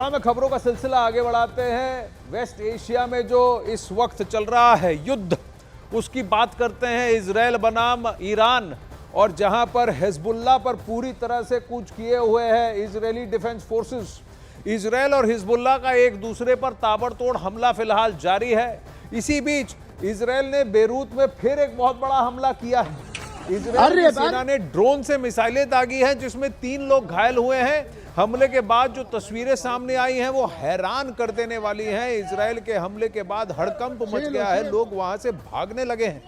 में खबरों का सिलसिला आगे बढ़ाते हैं। वेस्ट एशिया में जो इस वक्त चल रहा है युद्ध, उसकी बात करते हैं। इजराइल बनाम ईरान, और जहां पर हिजबुल्लाह पर पूरी तरह से कूच किए हुए हैं इजरायली डिफेंस फोर्सेस। इजराइल और हिजबुल्लाह का एक दूसरे पर ताबड़तोड़ हमला फिलहाल जारी है। इसी बीच इजराइल ने बेरूत में फिर एक बहुत बड़ा हमला किया है। इजराइल की सेना ने ड्रोन से मिसाइलें दागी हैं, जिसमें 3 लोग घायल हुए हैं। हमले के बाद जो तस्वीरें सामने आई हैं वो हैरान कर देने वाली हैं। इजराइल के हमले के बाद हड़कंप मच गया है, लोग वहां से भागने लगे हैं।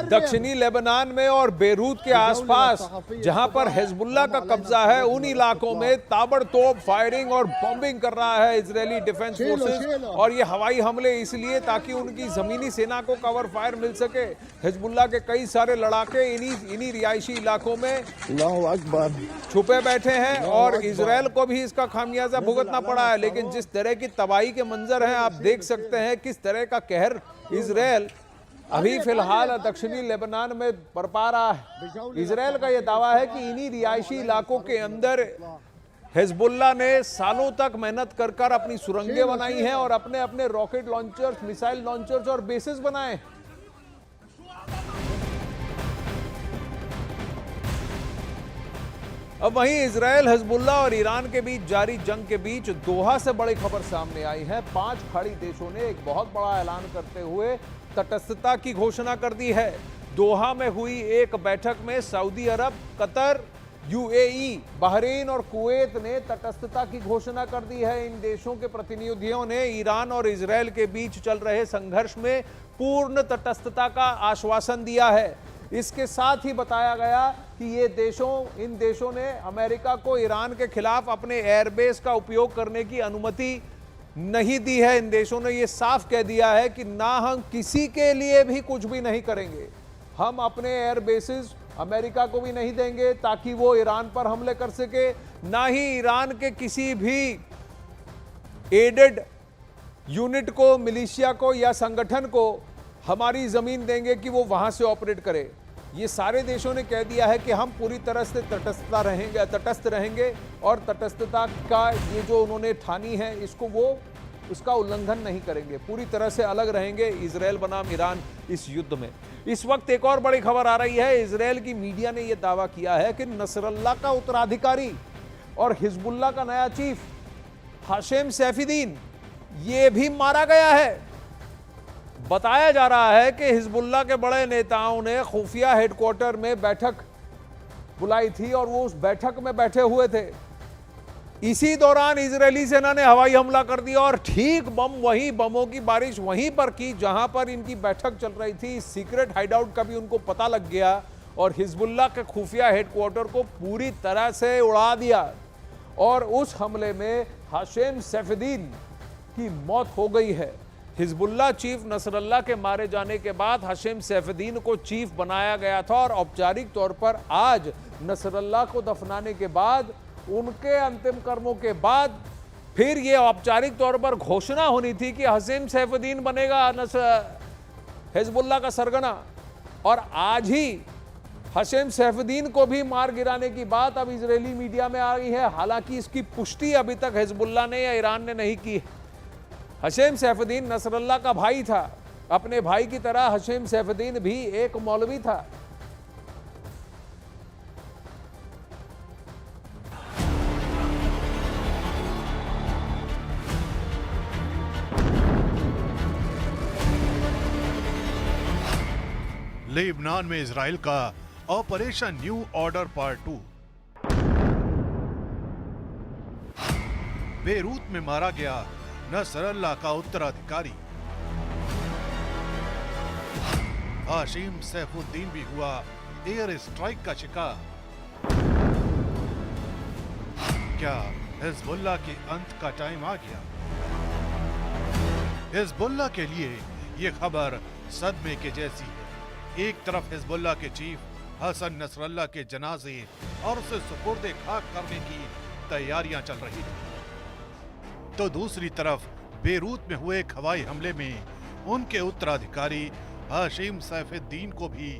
दक्षिणी लेबनान में और बेरूत के आसपास जहां पर हिजबुल्लाह का कब्जा है, उन इलाकों में ताबड़तोड़ फायरिंग और बॉम्बिंग कर रहा है इजरायली डिफेंस फोर्सेस। और ये हवाई हमले इसलिए ताकि उनकी जमीनी सेना को कवर फायर मिल सके। हिजबुल्लाह के कई सारे लड़ाके इन्हीं रिहायशी इलाकों में छुपे बैठे हैं और इजराइल को भी इसका खामियाजा भुगतना पड़ा है। लेकिन जिस तरह की तबाही के मंजर हैं, आप देख सकते हैं किस तरह का कहर इजराइल अभी फिलहाल दक्षिणी लेबनान में बरपा रहा है। इजराइल का यह दावा है कि इन्हीं रिहायशी इलाकों के अंदर हिजबुल्लाह ने सालों तक मेहनत कर अपनी सुरंगें बनाई हैं और अपने अपने रॉकेट लॉन्चर्स, मिसाइल लॉन्चर्स और बेसेस बनाए। अब वहीं इजराइल, हिजबुल्लाह और ईरान के बीच जारी जंग के बीच दोहा से बड़ी खबर सामने आई है। 5 खाड़ी देशों ने एक बहुत बड़ा ऐलान करते हुए तटस्थता की घोषणा कर दी है। दोहा में हुई एक बैठक में सऊदी अरब, कतर, यूएई, बहरीन और कुवैत ने तटस्थता की घोषणा कर दी है। इन देशों के प्रतिनिधियों ने ईरान और इजराइल के बीच चल रहे संघर्ष में पूर्ण तटस्थता का आश्वासन दिया है। इसके साथ ही बताया गया कि इन देशों ने अमेरिका को ईरान के खिलाफ अपने एयरबेस का उपयोग करने की अनुमति नहीं दी है। इन देशों ने यह साफ कह दिया है कि ना हम किसी के लिए भी कुछ भी नहीं करेंगे। हम अपने एयरबेसेस अमेरिका को भी नहीं देंगे ताकि वो ईरान पर हमले कर सके, ना ही ईरान के किसी भी एडेड यूनिट को, मिलिशिया को या संगठन को हमारी जमीन देंगे कि वो वहां से ऑपरेट करे। ये सारे देशों ने कह दिया है कि हम पूरी तरह से तटस्थ रहेंगे और तटस्थता का ये जो उन्होंने ठानी है उसका उल्लंघन नहीं करेंगे, पूरी तरह से अलग रहेंगे इजराइल बनाम ईरान इस युद्ध में। इस वक्त एक और बड़ी खबर आ रही है। इजराइल की मीडिया ने यह दावा किया है कि नसरल्लाह का उत्तराधिकारी और हिजबुल्लाह का नया चीफ हाशेम सैफुद्दीन ये भी मारा गया है। बताया जा रहा है कि हिजबुल्लाह के बड़े नेताओं ने खुफिया हेडक्वार्टर में बैठक बुलाई थी और वो उस बैठक में बैठे हुए थे। इसी दौरान इजरायली सेना ने हवाई हमला कर दिया और ठीक बमों की बारिश वहीं पर की जहां पर इनकी बैठक चल रही थी। सीक्रेट हाइडआउट का भी उनको पता लग गया और हिजबुल्लाह के खुफिया हेडक्वार्टर को पूरी तरह से उड़ा दिया। और उस हमले में हाशेम सैफुद्दीन की मौत हो गई है। हिजबुल्लाह चीफ नसरल्लाह के मारे जाने के बाद हाशेम सैफुद्दीन को चीफ बनाया गया था और औपचारिक तौर पर आज नसरल्लाह को दफनाने के बाद, उनके अंतिम कर्मों के बाद फिर यह औपचारिक तौर पर घोषणा होनी थी कि हाशेम सैफुद्दीन बनेगा हिजबुल्लाह का सरगना। और आज ही हाशेम सैफुद्दीन को भी मार गिराने की बात अब इजरायली मीडिया में आ गई है। हालांकि इसकी पुष्टि अभी तक हिजबुल्लाह ने या ईरान ने नहीं की। हाशेम सैफुद्दीन नसरल्लाह का भाई था। अपने भाई की तरह हाशेम सैफुद्दीन भी एक मौलवी था। लेबनान में इजराइल का operation new order part 2। Beirut में मारा गया नसरल्लाह का उत्तराधिकारी। हाशिम सैफुद्दीन भी हुआ एयर स्ट्राइक का शिकार। क्या हिजबुल्लाह के अंत का टाइम आ गया? हिजबुल्लाह के लिए यह खबर सदमे के जैसी है। एक तरफ हिजबुल्लाह के चीफ हसन नसरल्लाह के जनाजे और उसे सुपुर्दे खाक करने की तैयारियां चल रही थी, तो दूसरी तरफ बेरूत में हुए एक हवाई हमले में उनके उत्तराधिकारी हाशिम सैफुद्दीन को भी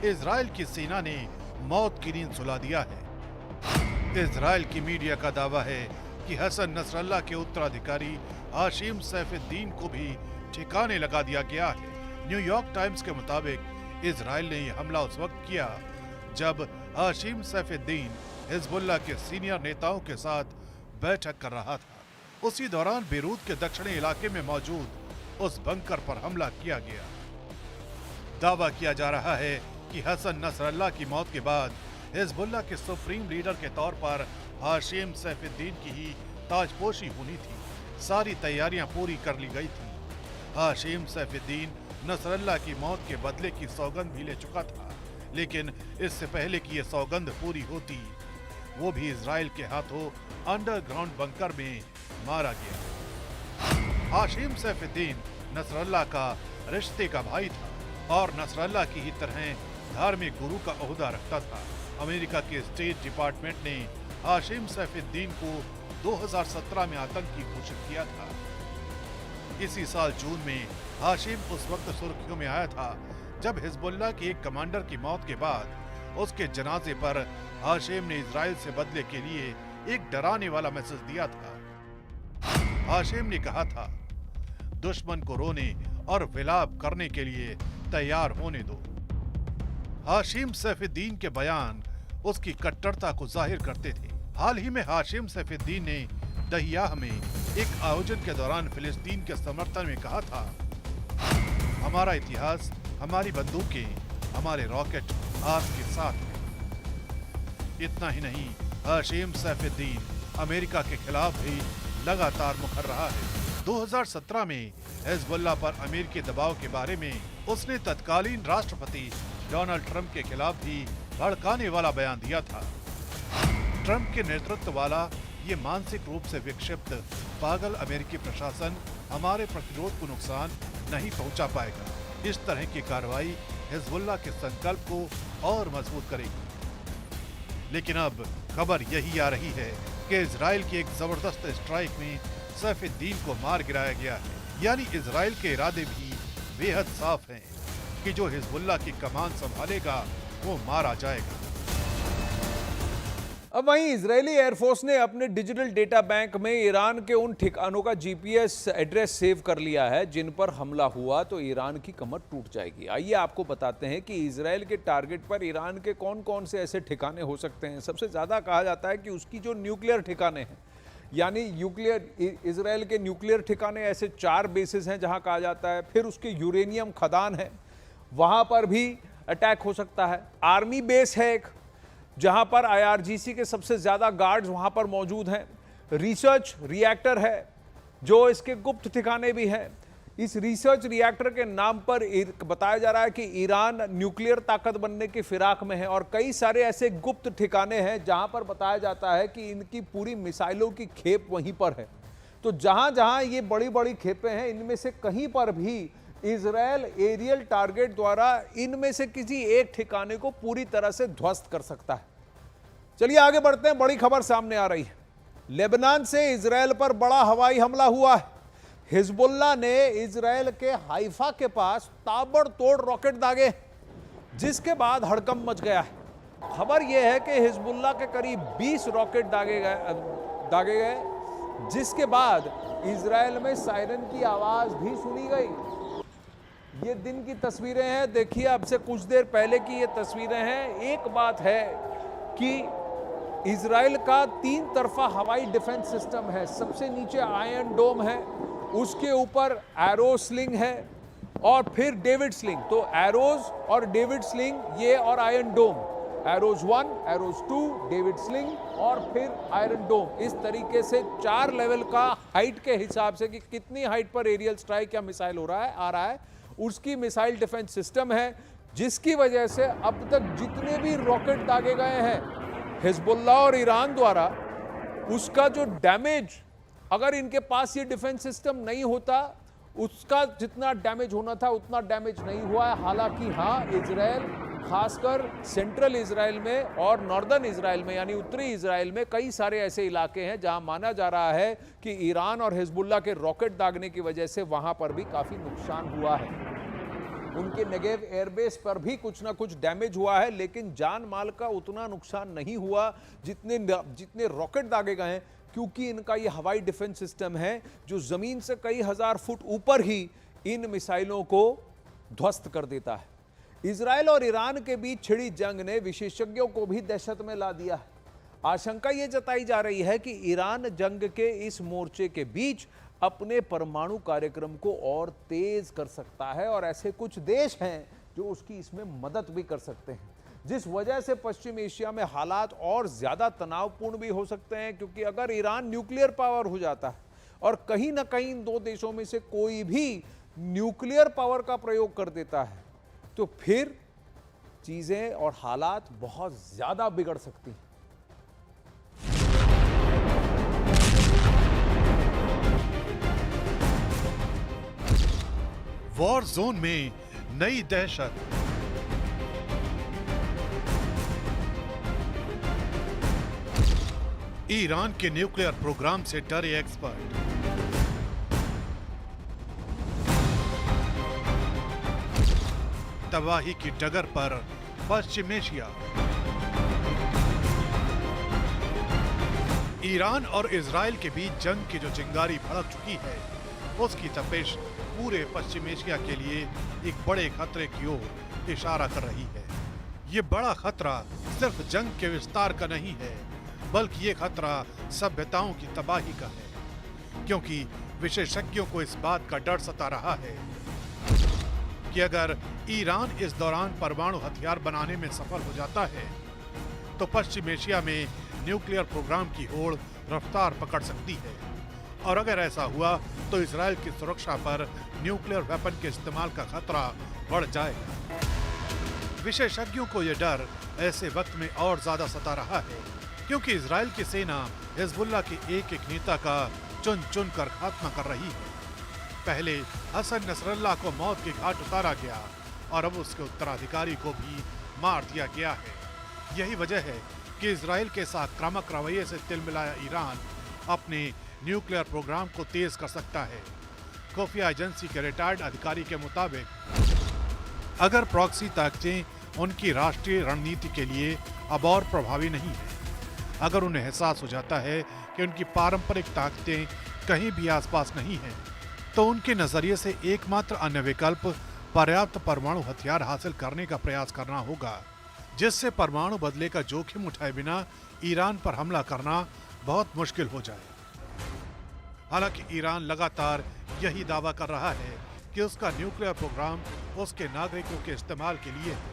इजराइल की सेना ने मौत की नींद सुला दिया है। इजराइल की मीडिया का दावा है कि हसन नसरल्ला के उत्तराधिकारी हाशिम सैफुद्दीन को भी ठिकाने लगा दिया गया है। न्यूयॉर्क टाइम्स के मुताबिक इजराइल ने यह हमला उस वक्त किया जब हाशिम सैफुद्दीन हिजबुल्लाह के सीनियर नेताओं के साथ बैठक कर रहा था। उसी दौरान बेरूत के दक्षिणी इलाके में मौजूद उस बंकर पर हमला किया गया। दावा किया जा रहा है कि हसन नसरल्ला की मौत के बाद हिजबुल्लाह के सुप्रीम लीडर के तौर पर हाशिम सैफुद्दीन की ही ताजपोशी होनी थी। सारी तैयारियां पूरी कर ली गई थी। हाशिम सैफुद्दीन नसरल्ला की मौत के बदले की सौगंध भी ले चुका था, लेकिन इससे पहले कि यह सौगंध पूरी होती, वो भी इजराइल के हाथों अंडरग्राउंड बंकर में मारा गया। हाशिम सैफुद्दीन नसरल्ला का रिश्ते का भाई था और नसरल्ला की ही तरह धार्मिक गुरु का ओहदा रखता था। अमेरिका के स्टेट डिपार्टमेंट ने हाशिम सैफुद्दीन को 2017 में आतंकी घोषित किया था। इसी साल जून में हाशिम उस वक्त सुर्खियों में आया था जब हिजबुल्लाह के एक कमांडर की मौत के बाद उसके जनाजे पर हाशिम ने इजराइल से बदले के लिए एक डराने वाला मैसेज दिया था। हाशिम ने कहा था, दुश्मन को रोने और विलाप करने के लिए तैयार होने दो। हाशिम सैफुद्दीन के बयान उसकी कट्टरता को जाहिर करते थे। हाल ही में हाशिम सैफुद्दीन ने दहियाह में एक आयोजन के दौरान फिलिस्तीन के समर्थन में कहा था, हमारा इतिहास, हमारी बंदूकें, हमारे रॉकेट आपके साथ हैं। इतना ही नहीं, हाशिम सैफुद्दीन अमेरिका के खिलाफ भी लगातार मुखर रहा है। 2017 में हिजबुल्लाह पर अमेरिकी दबाव के बारे में उसने तत्कालीन राष्ट्रपति डोनाल्ड ट्रंप के खिलाफ भी भड़काने वाला बयान दिया था। ट्रंप के नेतृत्व वाला ये मानसिक रूप से विक्षिप्त पागल अमेरिकी प्रशासन हमारे प्रतिरोध को नुकसान नहीं पहुंचा पाएगा। इस तरह की कार्रवाई हिजबुल्लाह के संकल्प को और मजबूत करेगी। लेकिन अब खबर यही आ रही है कि इजराइल की एक जबरदस्त स्ट्राइक में सैफुद्दीन को मार गिराया गया है। यानी इजराइल के इरादे भी बेहद साफ हैं कि जो हिजबुल्लाह की कमान संभालेगा वो मारा जाएगा। अब वहीं इजरायली एयरफोर्स ने अपने डिजिटल डेटा बैंक में ईरान के उन ठिकानों का जीपीएस एड्रेस सेव कर लिया है जिन पर हमला हुआ तो ईरान की कमर टूट जाएगी। आइए आपको बताते हैं कि इजराइल के टारगेट पर ईरान के कौन कौन से ऐसे ठिकाने हो सकते हैं। सबसे ज़्यादा कहा जाता है कि उसकी जो न्यूक्लियर ठिकाने हैं, यानी इजराइल के न्यूक्लियर ठिकाने ऐसे 4 बेसिस हैं जहां कहा जाता है। फिर उसके यूरेनियम खदान है, वहां पर भी अटैक हो सकता है। आर्मी बेस है एक, जहां पर आईआरजीसी के सबसे ज्यादा गार्ड्स वहां पर मौजूद हैं। रिसर्च रिएक्टर है जो इसके गुप्त ठिकाने भी हैं। इस रिसर्च रिएक्टर के नाम पर बताया जा रहा है कि ईरान न्यूक्लियर ताकत बनने की फिराक में है और कई सारे ऐसे गुप्त ठिकाने हैं जहां पर बताया जाता है कि इनकी पूरी मिसाइलों की खेप वहीं पर है। तो जहां जहां ये बड़ी बड़ी खेपें हैं, इनमें से कहीं पर भी इजराइल एरियल टारगेट द्वारा इनमें से किसी एक ठिकाने को पूरी तरह से ध्वस्त कर सकता है। चलिए आगे बढ़ते हैं। बड़ी खबर सामने आ रही है। लेबनान से इजराइल पर बड़ा हवाई हमला हुआ है। हिजबुल्लाह ने इजराइल के हाइफा के पास ताबड़तोड़ रॉकेट दागे, जिसके बाद हड़कंप मच गया है। खबर यह है कि हिजबुल्लाह के करीब 20 रॉकेट दागे गए, जिसके बाद इजराइल में सायरन की आवाज भी सुनी गई। ये दिन की तस्वीरें हैं, देखिए अब से कुछ देर पहले की ये तस्वीरें हैं। एक बात है कि इजराइल का 3 तरफा हवाई डिफेंस सिस्टम है। सबसे नीचे आयरन डोम है, उसके ऊपर एरो स्लिंग है और फिर डेविड स्लिंग। तो एरोज और डेविड स्लिंग ये और आयरन डोम, एरोज 1, एरोज 2, डेविड स्लिंग और फिर आयरन डोम। इस तरीके से 4 लेवल का हाइट के हिसाब से कि कितनी हाइट पर एरियल स्ट्राइक या मिसाइल आ रहा है उसकी मिसाइल डिफेंस सिस्टम है, जिसकी वजह से अब तक जितने भी रॉकेट दागे गए हैं हिजबुल्लाह और ईरान द्वारा, उसका जो डैमेज, अगर इनके पास ये डिफेंस सिस्टम नहीं होता उसका जितना डैमेज होना था उतना डैमेज नहीं हुआ है। हालांकि हाँ, इजराइल खासकर सेंट्रल इजराइल में और नॉर्दर्न इजराइल में यानी उत्तरी इजराइल में कई सारे ऐसे इलाके हैं जहां माना जा रहा है कि ईरान और हिजबुल्लाह के रॉकेट दागने की वजह से वहां पर भी काफी नुकसान हुआ है। उनके नेगेव एयरबेस पर भी कुछ ना कुछ डैमेज हुआ है, लेकिन जान माल का उतना नुकसान नहीं हुआ जितने रॉकेट दागे गए हैं, क्योंकि इनका ये हवाई डिफेंस सिस्टम है जो जमीन से कई हजार फुट ऊपर ही इन मिसाइलों को ध्वस्त कर देता है। इजराइल और ईरान के बीच छिड़ी जंग ने विशेषज्ञों को भी दहशत में ला दिया है। आशंका यह जताई जा रही है कि ईरान जंग के इस मोर्चे के बीच अपने परमाणु कार्यक्रम को और तेज कर सकता है और ऐसे कुछ देश हैं जो उसकी इसमें मदद भी कर सकते हैं, जिस वजह से पश्चिम एशिया में हालात और ज्यादा तनावपूर्ण भी हो सकते हैं। क्योंकि अगर ईरान न्यूक्लियर पावर हो जाता है और कहीं ना कहीं इन दो देशों में से कोई भी न्यूक्लियर पावर का प्रयोग कर देता है तो फिर चीजें और हालात बहुत ज्यादा बिगड़ सकती हैं। वॉर जोन में नई दहशत। ईरान के न्यूक्लियर प्रोग्राम से डरे एक्सपर्ट। तबाही की डगर पर पश्चिम एशिया। ईरान और इजराइल के बीच जंग की जो चिंगारी भड़क चुकी है, उसकी तपिश पूरे पश्चिम एशिया के लिए एक बड़े खतरे की ओर इशारा कर रही है। ये बड़ा खतरा सिर्फ जंग के विस्तार का नहीं है, बल्कि ये खतरा सभ्यताओं की तबाही का है। क्योंकि विशेषज्ञों को इस बात का डर सता रहा है कि अगर ईरान इस दौरान परमाणु हथियार बनाने में सफल हो जाता है तो पश्चिम एशिया में न्यूक्लियर प्रोग्राम की होड़ रफ्तार पकड़ सकती है। और अगर ऐसा हुआ तो इजराइल की सुरक्षा पर न्यूक्लियर वेपन के इस्तेमाल का खतरा बढ़ जाएगा। विशेषज्ञों को यह डर ऐसे वक्त में और ज्यादा सता रहा है क्योंकि इजराइल की सेना हिजबुल्लाह के एक एक नेता का चुन चुन कर खात्मा कर रही है। पहले हसन नसरल्लाह को मौत के घाट उतारा गया और अब उसके उत्तराधिकारी को भी मार दिया गया है। यही वजह है कि इजराइल के साथ आक्रामक रवैये से तिलमिलाया ईरान अपने न्यूक्लियर प्रोग्राम को तेज कर सकता है। खुफिया एजेंसी के रिटायर्ड अधिकारी के मुताबिक अगर प्रॉक्सी ताकतें उनकी राष्ट्रीय रणनीति के लिए अब और प्रभावी नहीं है, अगर उन्हें एहसास हो जाता है कि उनकी पारंपरिक ताकतें कहीं भी आसपास नहीं हैं, तो उनके नजरिए से एकमात्र अन्य विकल्प पर्याप्त परमाणु हथियार हासिल करने का प्रयास करना होगा, जिससे परमाणु बदले का जोखिम उठाए बिना ईरान पर हमला करना बहुत मुश्किल हो जाए। हालांकि ईरान लगातार यही दावा कर रहा है कि उसका न्यूक्लियर प्रोग्राम उसके नागरिकों के इस्तेमाल के लिए है,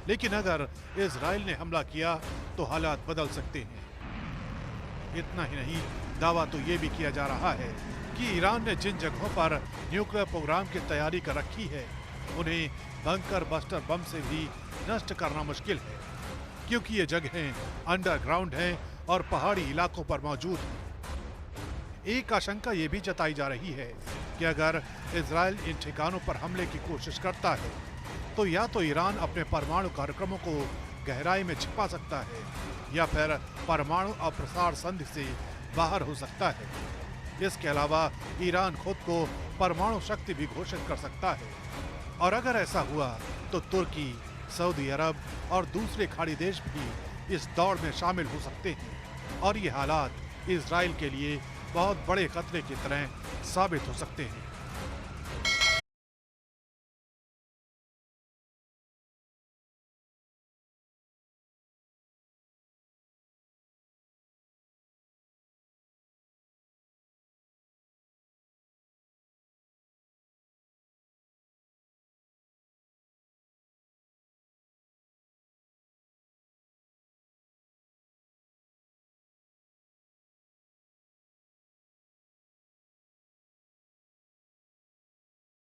लेकिन अगर इजराइल ने हमला किया तो हालात बदल सकते हैं। इतना ही नहीं, दावा तो ये भी किया जा रहा है कि ईरान ने जिन जगहों पर न्यूक्लियर प्रोग्राम की तैयारी कर रखी है उन्हें बंकर बस्टर बम से भी नष्ट करना मुश्किल है, क्योंकि ये जगहें अंडरग्राउंड हैं और पहाड़ी इलाकों पर मौजूद हैं। एक आशंका ये भी जताई जा रही है कि अगर इजराइल इन ठिकानों पर हमले की कोशिश करता है तो या तो ईरान अपने परमाणु कार्यक्रमों को गहराई में छिपा सकता है या फिर परमाणु अप्रसार संधि से बाहर हो सकता है। इसके अलावा ईरान खुद को परमाणु शक्ति भी घोषित कर सकता है और अगर ऐसा हुआ तो तुर्की, सऊदी अरब और दूसरे खाड़ी देश भी इस दौड़ में शामिल हो सकते हैं और ये हालात इजराइल के लिए बहुत बड़े खतरे की तरह साबित हो सकते हैं।